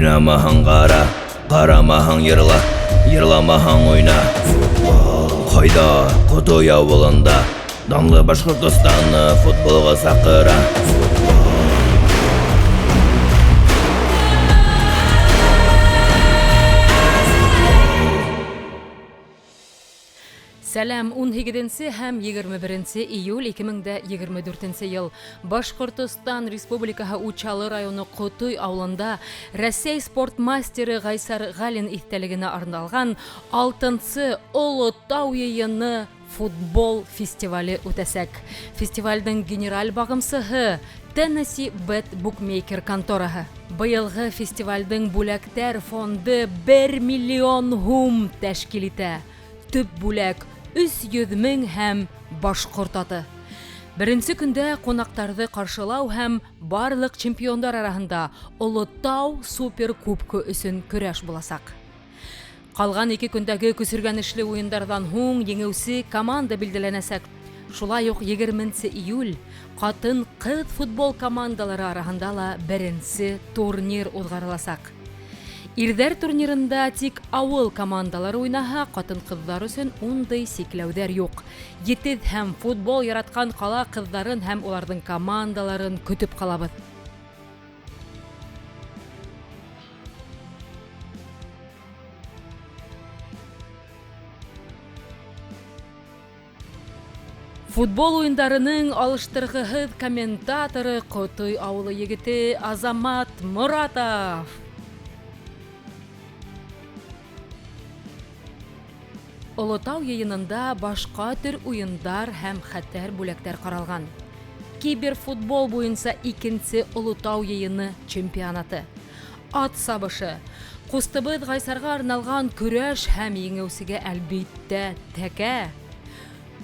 Ойнамаһаң қара, қарамаһаң йырла, йырламаһаң ойна. Қайда, Құтой ауылында, данлы Башқұртстанны футболға сақыра. Сәлам, 18 һәм 21 июль 2024 ел Башқұртстан Республикаһы Учалы районы Құтой ауылында Рәсәй спорт мастеры Ғайсар Ғалин истәлегенә арналган 6-нчы Олытау йыйыны футбол фестивале үтәсәк. Фестивальдың генераль багымсыһы Tennessee Bet Bookmaker контораһы. Быелгы фестивальдың бүләктәр фонды 1 миллион һум тәшкил итә. Төп бүләк 300,000 һәм башкорт аты. Беренче көндә кунактарды каршылау һәм барлык чемпиондар арасында Олытау супер кубкы өчен көрәш буласак. Калган 2 көндәге күсергәнешле уеннардан һуң еңеүче команда билгеләнәсәк. Шулай ук 20 июль катын-кыз футбол командалары арасында ла беренче турнир узгарыласак. Ирдәр турнирында тик авыл командалары уйнаһа, катын-кызлар өчен ундый сикләүдәр юк. Етез һәм футбол яраткан кала кызларын һәм уларның командаларын көтеп калабыз. Футбол уендарының алыштыргыһыз комментаторы Құтой авылы егете Азамат Мұратов. Олытау йыйынында башка төр уендар һәм хәтәр бүләктәр каралган. Киберфутбол буенча 2нче Олытау йыйыны чемпионаты. Ат сабышы. Кустыбыз Гайсарга арналган көрәш һәм еңеүчегә әлбиттә тәкә.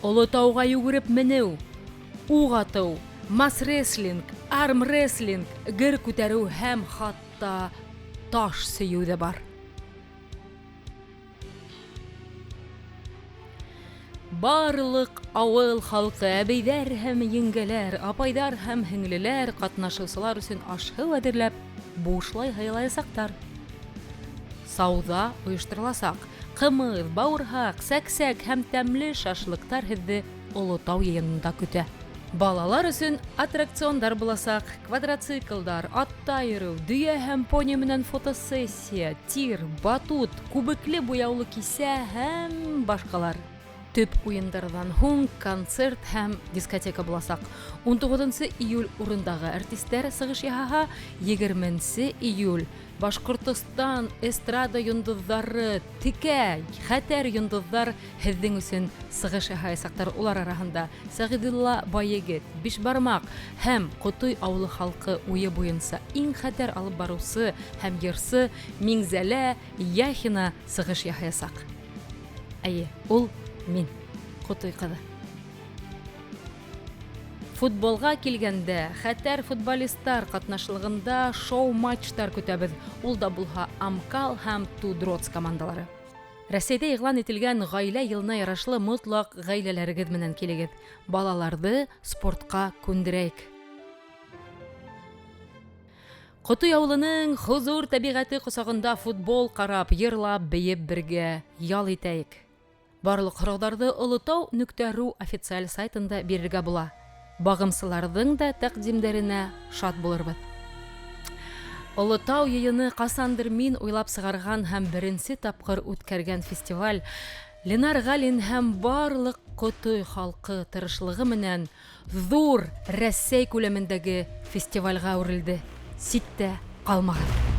Олытауга югырып менү, ук ату, мас-реслинг, арм-реслинг, гер күтәрү һәм хатта таш сөю дә бар. Барлык авыл халкы, әбейдәр һәм еңгәләр, апайдар һәм һеңлеләр катнашучылар өчен ашһыу әзерләп, бушлай хыйлаячактар. Сауда оештырыласак, кымыз, бауырһак, сәксәк һәм тәмле шашлыктар һеҙҙе Олытау йыйынында көтә. Балалар өсөн аттракциондар буласак, квадроциклдар, атта йөрөү, дөйә һәм пони менән фотосессия, тир, батут, күбекле буяулы кисә һәм башкалар. Төп уендардан һуң концерт һәм дискотека буласак. 19 июль урындагы артистлар сыгыш яһаһа, 20 июль Башкортстан эстрада йондызлары, тикәй, хәтәр йондызлар һеҙҙең өсөн сыгыш яһаячактар. Улар арасында Сәғидулла Байегет, Бишбармак һәм Құтой авылы халкы уйы буенча иң хәтәр алып барыусы һәм йырсы Миңзәлә Яхина сыгыш яһаячак. Әйе, ул мин, Құтой кызы. Футболга килгәндә, хәтәр футболисттар катнашлыгында шоу-матчтар көтәбез. Ул да булһа Амкал һәм Тудроц командалары. Рәсәйдә игълан ителгән гаилә йылына ярашлы мотлак гаиләләрегез менән килегез. Балаларды спортка күндерәйек. Құтой авылының хузур табигаты косагында футбол карап, йырлап, бейеп бергә ял итәйек. Барлык хорыгдарды Олытау.ру официаль сайтында бирергә була. Багымсыларның да тәкъдимдәренә шат булырбыз. Олытау йыйыны касандыр мин уйлап сыгарган һәм беренче тапкыр үткәргән фестиваль Ленар Галин һәм барлык Құтой халкы тырышлыгы менән зур Рәсәй күләмендәге фестивальгә үрелде. Ситтә калмагыз.